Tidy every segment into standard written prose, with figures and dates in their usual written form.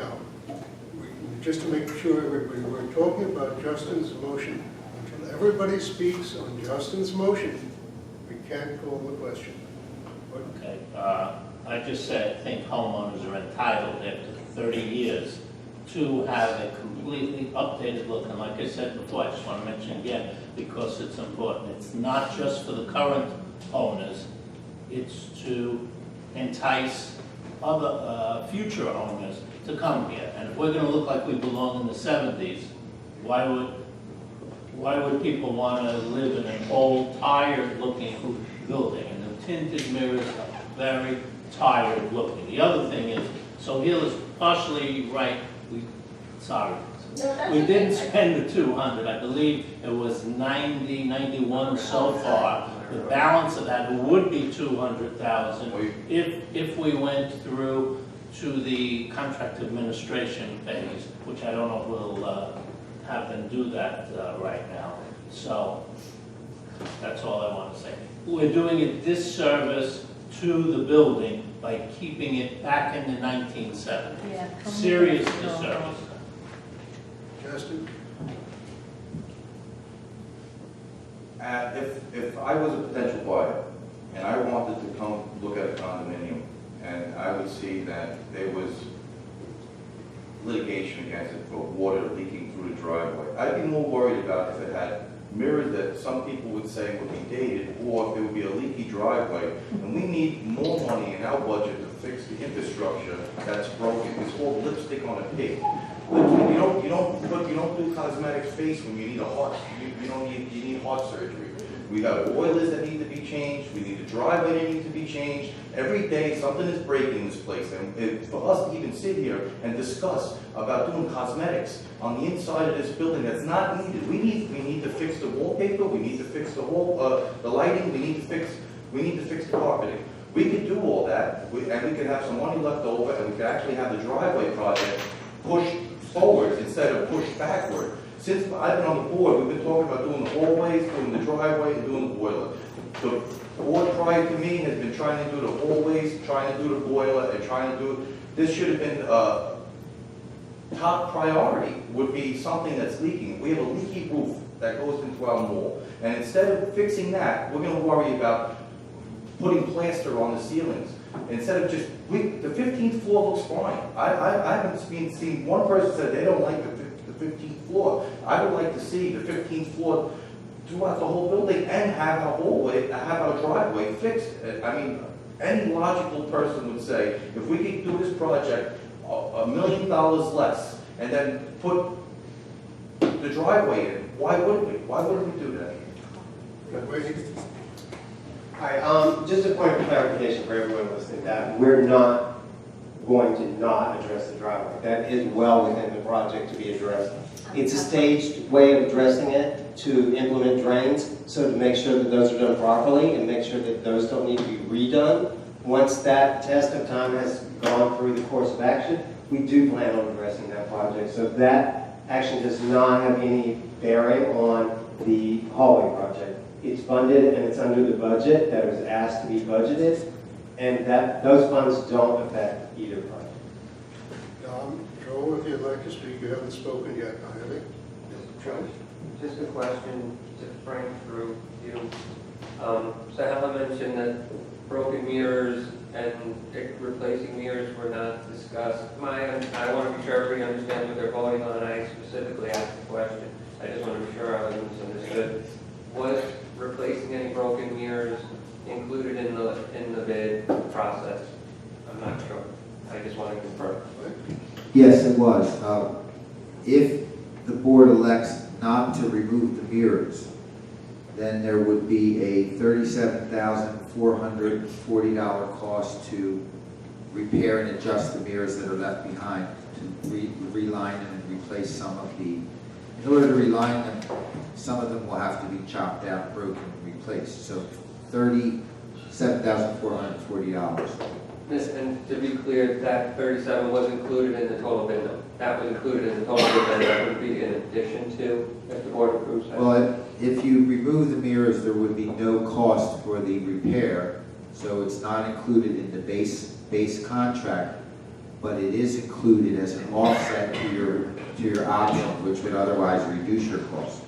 Now, just to make sure everybody, we're talking about Justin's motion. Until everybody speaks on Justin's motion, we can't call the question. What? Okay, I just said, I think homeowners are entitled after 30 years to have a completely updated look. And like I said before, I just want to mention again, because it's important. It's not just for the current owners, it's to entice other future owners to come here. And if we're going to look like we belong in the 70s, why would people want to live in an old, tired-looking building? And the tinted mirrors are very tired-looking. The other thing is, so Hill is partially right. We didn't spend the 200. I believe it was 90, 91 so far. The balance of that would be 200,000 if we went through to the contract administration phase, which I don't know if we'll have them do that right now. So that's all I want to say. We're doing a disservice to the building by keeping it back in the 1970s. Yeah, serious disservice. Justin? If I was a potential buyer and I wanted to come look at a condominium and I would see that there was litigation against it for water leaking through the driveway, I'd be more worried about if it had mirrors that some people would say would be dated, or if there would be a leaky driveway. And we need more money in our budget to fix the infrastructure that's broken. It's called lipstick on a pig. You don't do cosmetic face when you need a heart. You need heart surgery. We got boilers that need to be changed. We need a driveway that needs to be changed. Every day something is breaking in this place. And for us to even sit here and discuss about doing cosmetics on the inside of this building that's not needed. We need to fix the wallpaper. We need to fix the lighting. We need to fix the carpeting. We could do all that, and we could have some money left over, and we could actually have the driveway project pushed forward instead of pushed backward. Since I've been on the board, we've been talking about doing the hallways, doing the driveway, and doing the boiler. The board prior to me has been trying to do the hallways, trying to do the boiler, and trying to do, this should have been top priority, would be something that's leaking. We have a leaky roof that goes into our mall. And instead of fixing that, we're going to worry about putting plaster on the ceilings. Instead of just, the 15th floor looks fine. I haven't seen one person said they don't like the 15th floor. I would like to see the 15th floor throughout the whole building and have our hallway, have our driveway fixed. I mean, any logical person would say, if we could do this project $1 million less and then put the driveway in, why wouldn't we? Why wouldn't we do that? Hi, just a point of clarification for everyone listening, that we're not going to not address the driveway. That is well within the project to be addressed. It's a staged way of addressing it to implement drains, so to make sure that those are done properly and make sure that those don't need to be redone. Once that test of time has gone through the course of action, we do plan on addressing that project. So that action does not have any bearing on the hallway project. It's funded and it's under the budget that was asked to be budgeted, and that those funds don't affect either project. Joel, if you'd like to speak, you haven't spoken yet, have you? Joe? Just a question to Frank through you. So Helen mentioned that broken mirrors and replacing mirrors were not discussed. I want to be sure everybody understands what they're voting on. I specifically asked the question. I just want to be sure I was misunderstood. Was replacing any broken mirrors included in the bid process? I'm not sure. I just want to confirm. Yes, it was. If the board elects not to remove the mirrors, then there would be a $37,440 cost to repair and adjust the mirrors that are left behind, to reline them and replace some of the. In order to reline them, some of them will have to be chopped out, broken, and replaced. So $37,440. And to be clear, that 37 was included in the total bid. That was included in the total bid. That would be in addition to, if the board approves that. Well, if you remove the mirrors, there would be no cost for the repair, so it's not included in the base contract. but it is included as an offset to your option, which would otherwise reduce your cost.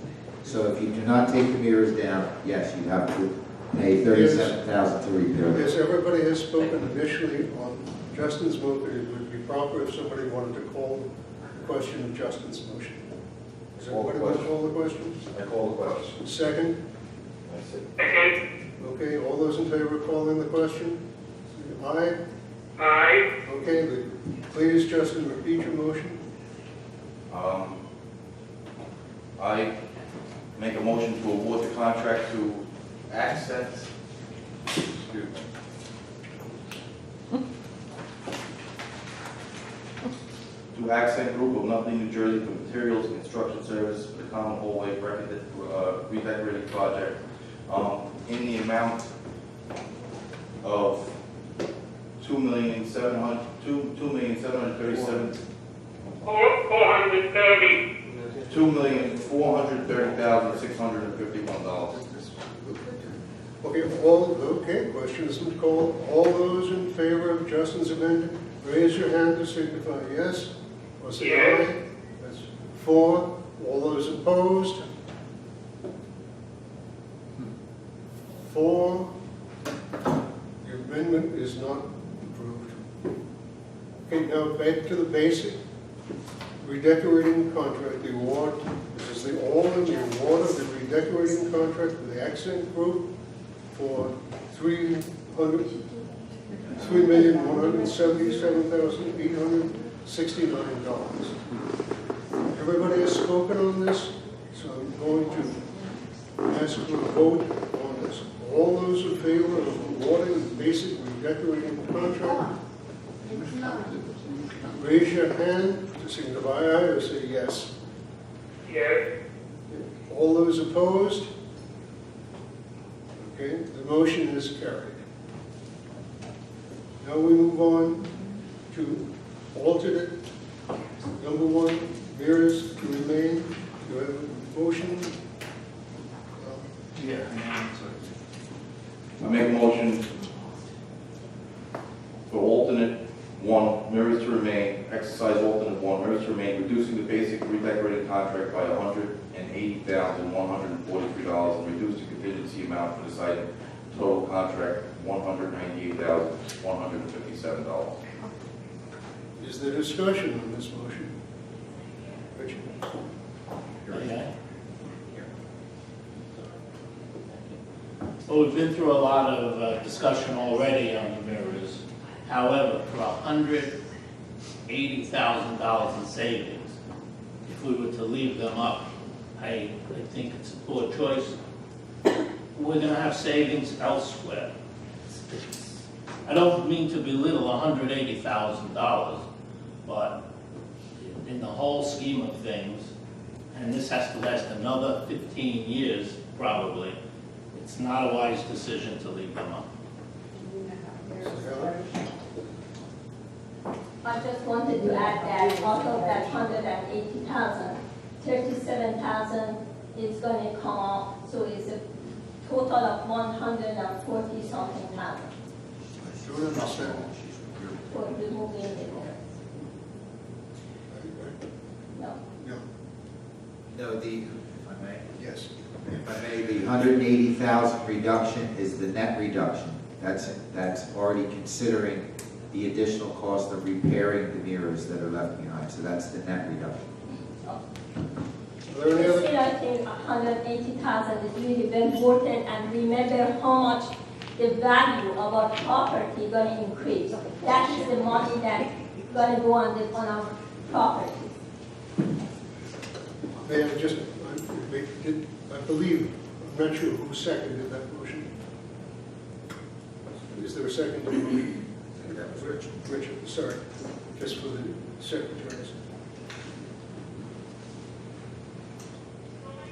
So if you do not take the mirrors down, yes, you have to pay $37,000 to repair them. As everybody has spoken initially on Justin's motion, it would be proper if somebody wanted to call the question of Justin's motion. Does everybody want to call the question? I call the question. Second? That's it. Okay, all those in favor of calling the question? Aye? Aye. Okay, please, Justin, repeat your motion. I make a motion to award the contract to Accent, excuse me. To Accent Group of Nutley, New Jersey for materials and construction services for the common hallway redecorating project, in the amount of $2,737,000. 430. $2,430,651. Okay, question has been called. All those in favor of Justin's amendment, raise your hand to signify yes, or say Yes. aye. That's 4. All those opposed? 4. The amendment is not approved. Okay, now back to the basic. Redecorating contract, the award, this is the award of the redecorating contract with the Accent Group for $3,177,869. Everybody has spoken on this, so I'm going to ask for a vote on this. All those in favor of awarding the basic redecorating contract, raise your hand to signify aye or say yes. Yes. All those opposed? Okay, the motion is carried. Now we move on to alternate number 1, mirrors to remain. Do I have a motion? I make a motion for alternate 1, mirrors to remain, exercise alternate 1, mirrors to remain, reducing the basic redecorating contract by $180,143 and reduce the contingency amount for this item. Total contract $198,157. Is there discussion on this motion? Richard? Okay. Well, we've been through a lot of discussion already on the mirrors. However, for $180,000 in savings, if we were to leave them up, I think it's a poor choice. We're going to have savings elsewhere. I don't mean to belittle $180,000, but in the whole scheme of things, and this has to last another 15 years probably, it's not a wise decision to leave them up. I just wanted to add that out of that 180,000, 37,000 is going to come out, so it's a total of 140 something thousand Do you understand? for removing the mirrors. No. No. No, if I may. Yes. If I may, the 180,000 reduction is the net reduction. That's already considering the additional cost of repairing the mirrors that are left behind. So that's the net reduction. Are there any other? Still, I think 180,000 is really very important, and remember how much the value of our property going to increase. That is the money that's going to go on our property. May I just, I believe, I'm not sure who seconded that motion. Is there a second to the motion? That was Richard. Richard, sorry, just for the secretaries.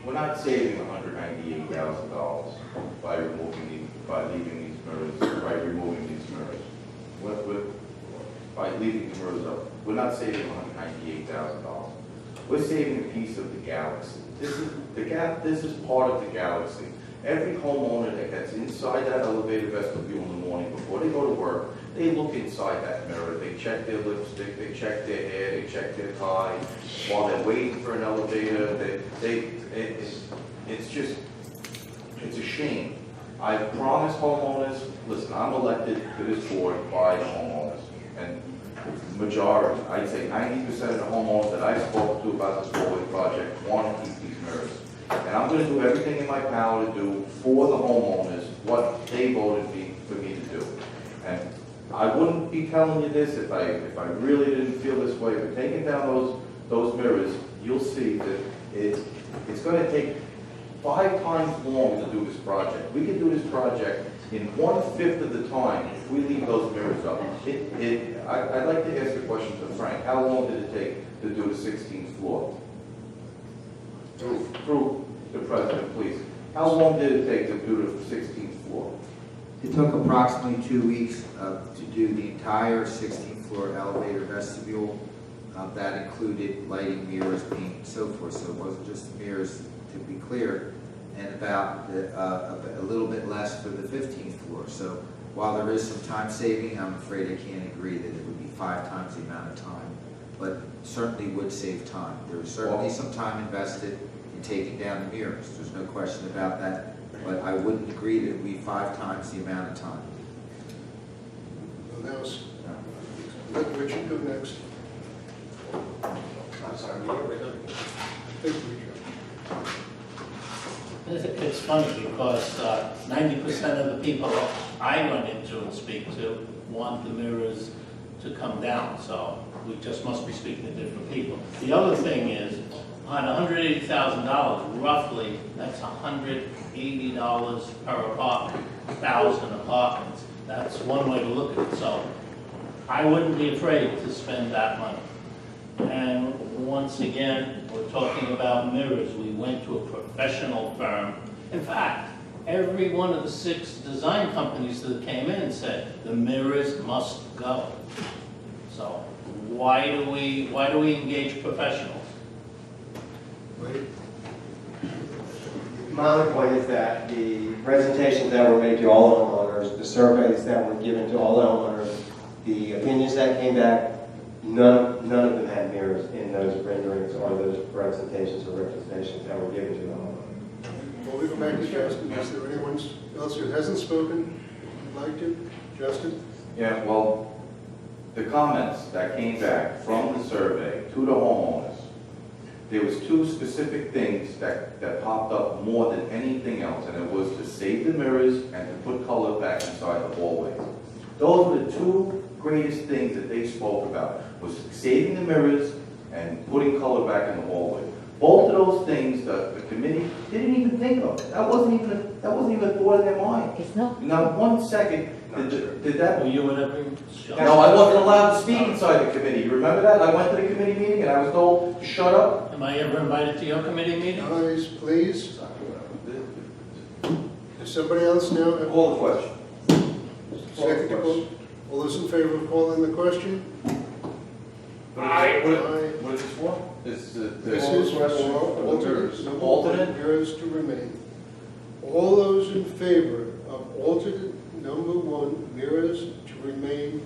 We're not saving $198,000 by removing these mirrors, by removing these mirrors. By leaving the mirrors up, we're not saving $198,000. We're saving a piece of the galaxy. This is part of the galaxy. Every homeowner that gets inside that elevator vestibule in the morning before they go to work they look inside that mirror, they check their lipstick, they check their hair, they check their tie, while they're waiting for an elevator, it's just, it's a shame. I promised homeowners, listen, I'm elected to this board by the homeowners, and majority, I'd say 90% of the homeowners that I spoke to about this four-way project want to keep these mirrors. And I'm going to do everything in my power to do for the homeowners what they voted for me to do. And I wouldn't be telling you this if I really didn't feel this way, but taking down those mirrors, you'll see that it's going to take 5 times longer to do this project. We can do this project in 1/5 of the time if we leave those mirrors up. I'd like to ask a question to Frank. How long did it take to do the 16th floor? Through the president, please. How long did it take to do the 16th floor? It took approximately 2 weeks to do the entire 16th floor elevator vestibule. That included lighting, mirrors, paint, and so forth. So it wasn't just the mirrors, to be clear, and about a little bit less for the 15th floor. So while there is some time saving, I'm afraid I can't agree that it would be 5 times the amount of time, but certainly would save time. There was certainly some time invested in taking down the mirrors. There's no question about that, but I wouldn't agree that it would be 5 times the amount of time. What else? Let Richard go next. I'm sorry, we're done. Thank you, Richard. It's funny because 90% of the people I run into and speak to want the mirrors to come down, so we just must be speaking to different people. The other thing is, on $180,000, roughly, that's $180 per apartment, 1,000 apartments. That's one way to look at it, so I wouldn't be afraid to spend that money. And once again, we're talking about mirrors. We went to a professional firm. In fact, every one of the 6 design companies that came in said the mirrors must go. So why do we engage professionals? Wait. My other point is that the presentations that were made to all the homeowners, the surveys that were given to all the homeowners, the opinions that came back, none of them had mirrors in those renderings or those presentations or representations that were given to the homeowners. Before we go back to Justin, is there anyone else who hasn't spoken who'd like to? Justin? Yeah, well, the comments that came back from the survey to the homeowners, there was 2 specific things that popped up more than anything else, and it was to save the mirrors and to put color back inside the hallways. Those were the 2 greatest things that they spoke about, was saving the mirrors and putting color back in the hallway. Both of those things the committee didn't even think of. That wasn't even a thought in their mind. It's not. Now, 1 second, did that? Were you at every show? No, I wasn't allowed to speak inside the committee. You remember that? I went to the committee meeting and I was told to shut up. Am I ever invited to your committee meeting? Guys, please. Does somebody else now have Call the question. second to call? All those in favor of calling the question? Aye. What is this for? This is for alternate Alternate? mirrors to remain. All those in favor of alternate number 1 mirrors to remain,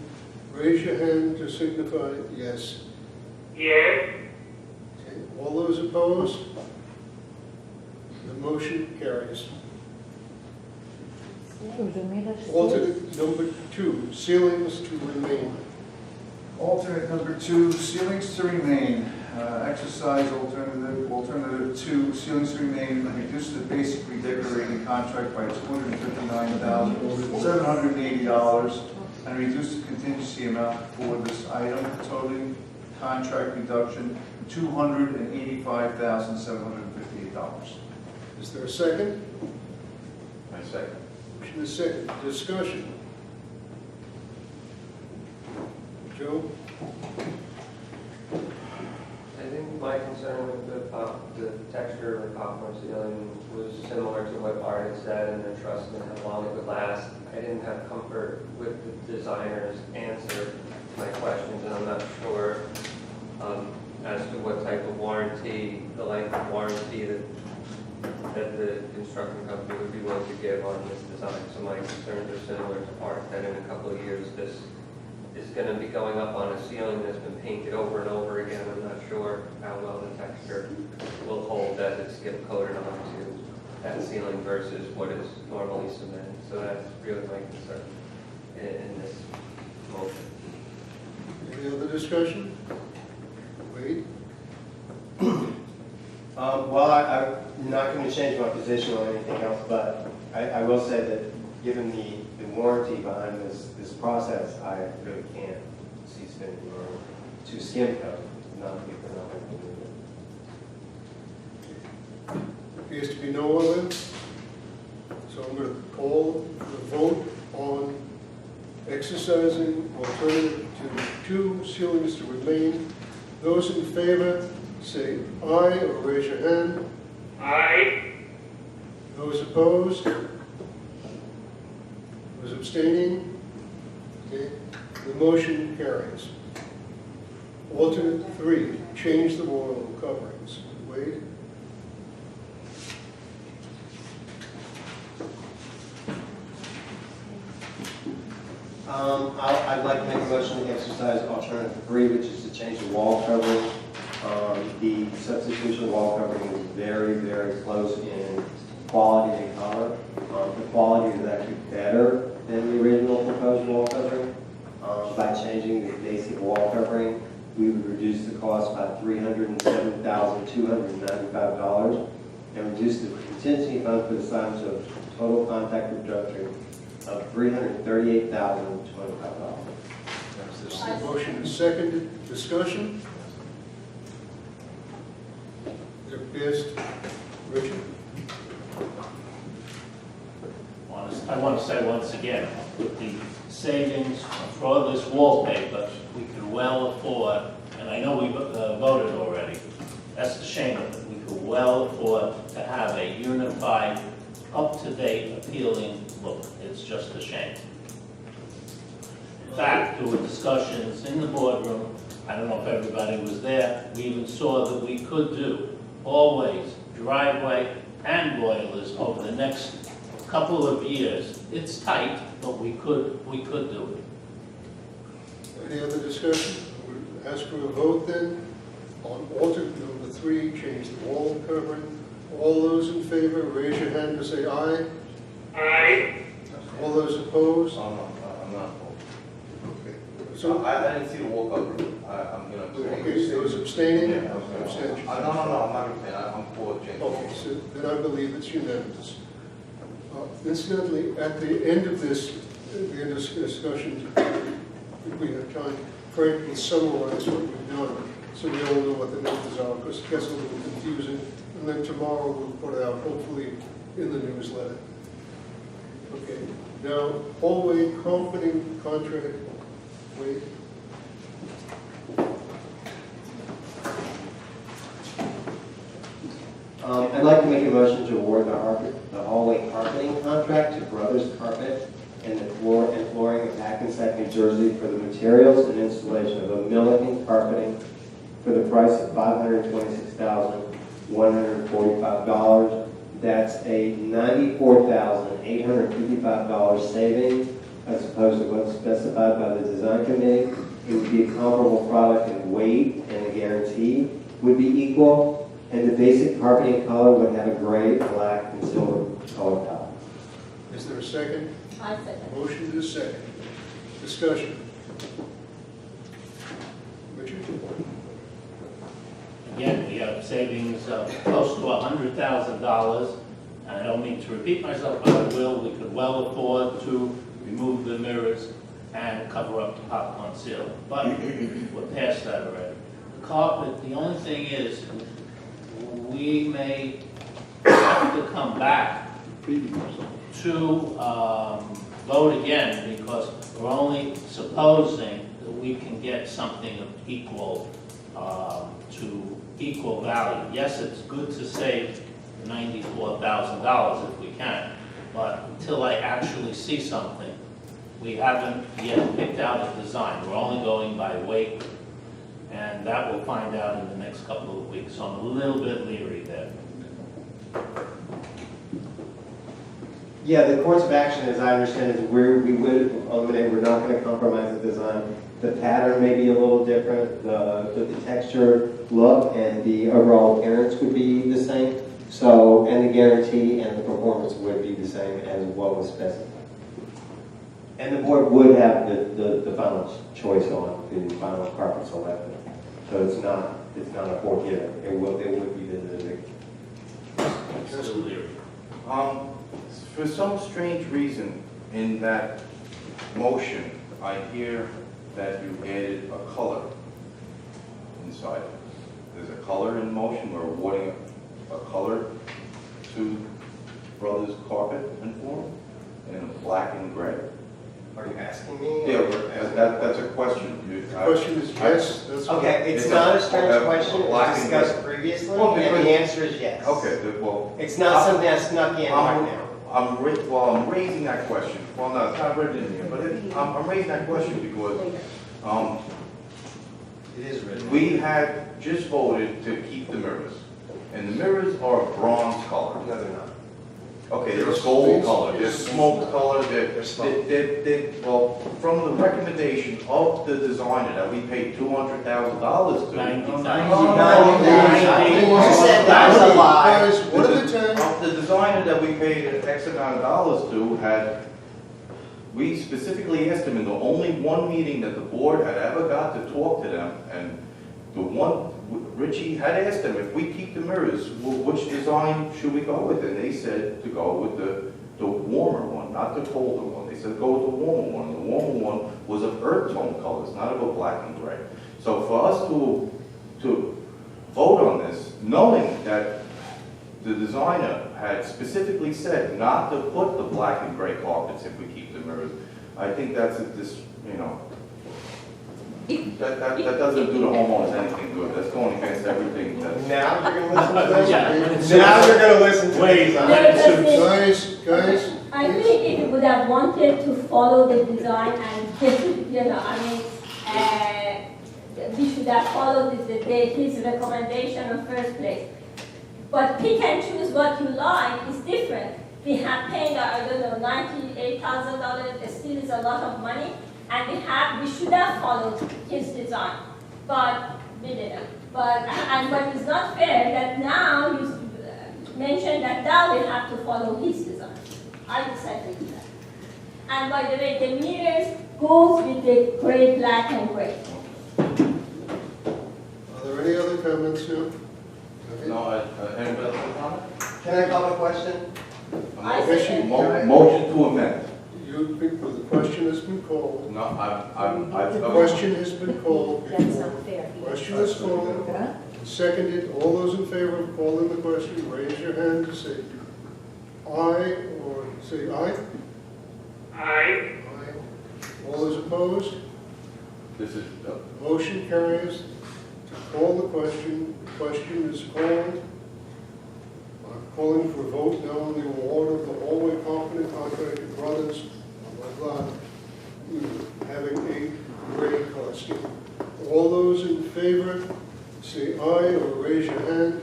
raise your hand to signify yes. yes, Okay. All those opposed? The motion carries. Alternate number 2, ceilings to remain. Alternate number 2, ceilings to remain. Exercise alternative 2, ceilings to remain. Reduce the basic redecorating contract by $259,780 and reduce the contingency amount for this item, totaling contract reduction $285,758. Is there a second? I second. Motion is second. Discussion. Joe? I think my concern with the texture of the popcorn ceiling was similar to what Art had said, and the trust in how long it would last. I didn't have comfort with the designer's answer to my questions, and I'm not sure as to what type of warranty, the length of warranty that that the construction company would be willing to give on this design. So my concerns are similar to Art, that in a couple of years, this is going to be going up on a ceiling that's been painted over and over again. I'm not sure how well the texture will hold as it's get coated onto that ceiling versus what is normally cement. So that's really my concern in this motion. Any other discussion? Wade? Well, I'm not going to change my position on anything else, but I will say that given the warranty behind this process, I really can't see spending money to skim coat, not if we're not going to do it. Appears to be no other. So I'm going to call the vote on exercising alternative to 2 ceilings to remain. Those in favor say aye or raise your hand. Aye. Those opposed? Those abstaining? Okay, the motion carries. Alternate 3, change the wall coverings. Wade? I'd like to make a motion to exercise alternative 3, which is to change the wall covering. The substitution wall covering is very, very close in quality and color. The quality is actually better than the original proposed wall covering. By changing the basic wall covering, we would reduce the cost by $307,295 and reduce the contingency fund for the sign to a total contract reduction of $338,025. This motion is seconded. Discussion? It appears, Richard? I want to say once again, with the savings for all this wallpaper, we could well afford, and I know we voted already, that's the shame of it, we could well afford to have a unified, up-to-date, appealing look. It's just a shame. In fact, there were discussions in the boardroom, I don't know if everybody was there, we even saw that we could do always driveway and boilers over the next couple of years. It's tight, but we could do it. Any other discussion? We'll ask for a vote then on alternate number 3, change the wall covering. All those in favor, raise your hand to say aye. Aye. All those opposed? I'm not opposed. Okay. So So, I didn't see the wall covering. I'm going to okay, those abstaining? Yeah, Abstentions? no, I'm not abstaining. I'm for change. Okay, so then I believe it's unanimous. Incidentally, at the end of this discussion, if we have time, Frank will summarize what we've done, so we all know what the numbers are, because it gets a little confusing. And then tomorrow we'll put it out, hopefully, in the newsletter. Okay, now, hallway carpeting contract, Wade. I'd like to make a motion to award the hallway carpeting contract to Brothers Carpet and the flooring of Hackensack, New Jersey for the materials and installation of a Milliken carpeting for the price of $526,145. That's a $94,855 saving as opposed to what's specified by the design committee. It would be a comparable product in weight, and the guarantee would be equal. And the basic carpeting color would have a gray, black, and silver color palette. Is there a second? I second. Motion is second. Discussion. Richard? Again, we have savings of close to $100,000. And I don't mean to repeat myself, but I will. We could well afford to remove the mirrors and cover up the popcorn ceiling. But we're past that already. The carpet, the only thing is, we may have to come back to vote again, because we're only supposing that we can get something of equal value. Yes, it's good to save $94,000 if we can, but until I actually see something, we haven't yet picked out a design. We're only going by weight, and that we'll find out in the next couple of weeks. So I'm a little bit leery there. Yeah, the course of action, as I understand, is where we would eliminate, we're not going to compromise the design. The pattern may be a little different, the texture, look, and the overall appearance would be the same. So, and the guarantee and the performance would be the same as what was specified. And the board would have the final choice on the final carpet selected. So it's not a forgiven. It would be visited. For some strange reason, in that motion, I hear that you added a color inside. There's a color in motion. We're awarding a color to Brothers Carpet and Floor in black and gray. Are you asking me? Yeah, that's a question. The question is yes, that's. Okay, it's It's not a- a strange question, it black was and discussed gray. previously, Well, and because- the answer is yes. Okay, well. It's not something that's snuck in right now. I'm raising that question. Well, no, it's not written in here, but I'm raising that question because, It is written. we had just voted to keep the mirrors. And the mirrors are a bronze color. No, they're not. Okay, they're a gold color, they're smoked color, well, from the recommendation of the designer that we paid $200,000 to. You said that was a lie. Guys, what are the terms? The designer that we paid an X amount of dollars to we specifically asked him in the only one meeting that the board had ever got to talk to them, and the one, Richie had asked them, if we keep the mirrors, which design should we go with? And they said to go with the warmer one, not the colder one. They said go with the warmer one. And the warmer one was of earth tone colors, not of a black and gray. So for us to vote on this, knowing that the designer had specifically said not to put the black and gray carpets if we keep the mirrors, I think that's that doesn't do the homeowners anything good. That's going against everything that's. Now you're gonna listen to Yeah. this? Now you're gonna listen to Wait. this. Guys, I think if you would have wanted to follow the design and get, we should have followed his recommendation in the first place. But pick and choose what you like is different. We have paid, $98,000, it still is a lot of money, and we should have followed his design, but we didn't. But it's not fair that now you mentioned that now we have to follow his design. I disagree with that. And by the way, the mirrors goes with the gray, black, and gray. are there any other comments now? No, anybody else have a comment? Can I call a question? I second. Motion to amend. The question has been called. No, The question has been called That's before. not fair. Question is called, seconded. All those in favor of calling the question, raise your hand to say aye or say aye. Aye. Aye. All those opposed? This is, Motion carries to call the question. The question is called. I'm calling for a vote now on the award of the hallway carpenter contractor Brothers, blah, blah, blah, having a gray costume. All those in favor, say aye or raise your hand.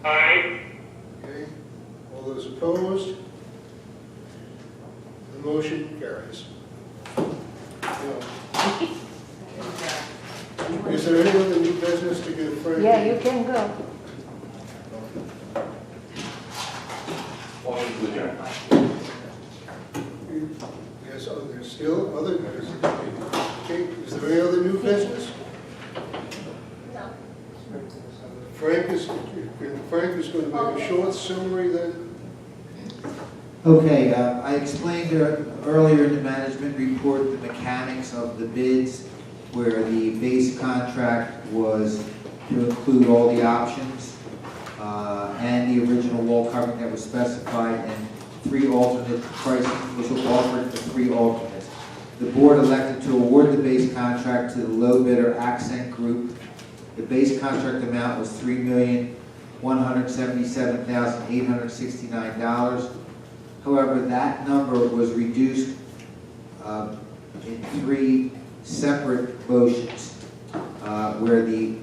Aye. Okay. All those opposed? The motion carries. Now, is there any other new business to give Frank? Yeah, you can go. motion to adjourn. Yes, there's still other business. Okay, is there any other new business? No. Frank is going to make a short summary then. Okay, I explained earlier in the management report the mechanics of the bids, where the base contract was to include all the options and the original wall covering that was specified, and 3 alternate pricing was offered for 3 alternates. The board elected to award the base contract to the low bidder Accent Group. The base contract amount was $3,177,869. However, that number was reduced in 3 separate motions where the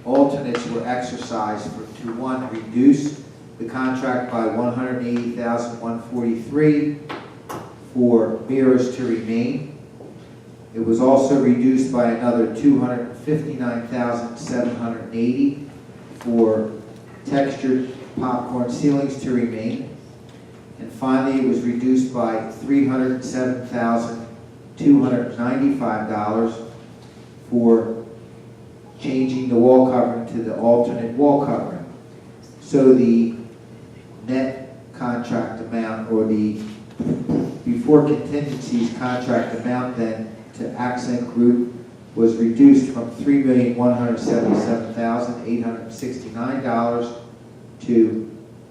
alternates were exercised to 1, reduce the contract by $180,143 for mirrors to remain. It was also reduced by another $259,780 for textured popcorn ceilings to remain. And finally, it was reduced by $307,295 for changing the wall covering to the alternate wall covering. So the net contract amount, or the before contingencies contract amount then to Accent Group was reduced from $3,177,869 to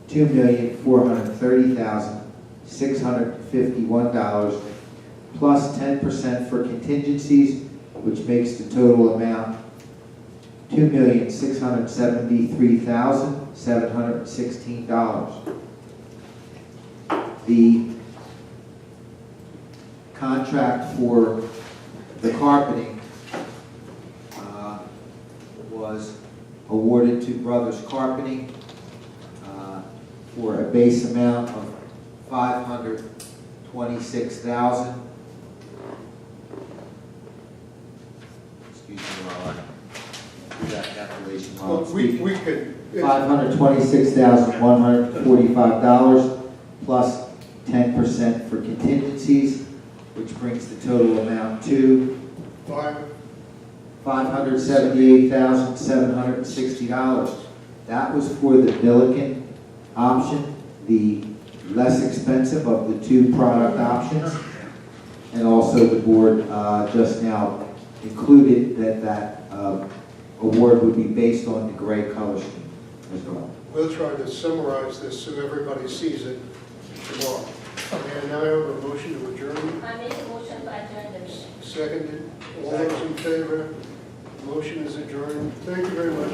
$2,430,651 plus 10% for contingencies, which makes the total amount $2,673,716. The contract for the carpeting was awarded to Brothers Carpeting for a base amount of $526,000. Excuse me while I do that calculation while I'm speaking. We could, $526,145 plus 10% for contingencies, which brings the total amount to $578,760. That was for the Milliken option, the less expensive of the two product options. And also the board just now included that award would be based on the gray color scheme as well. we'll try to summarize this so everybody sees it tomorrow. And now I have a motion to adjourn. I make a motion to adjourn the meeting. Seconded. All those in favor? Motion is adjourned. Thank you very much.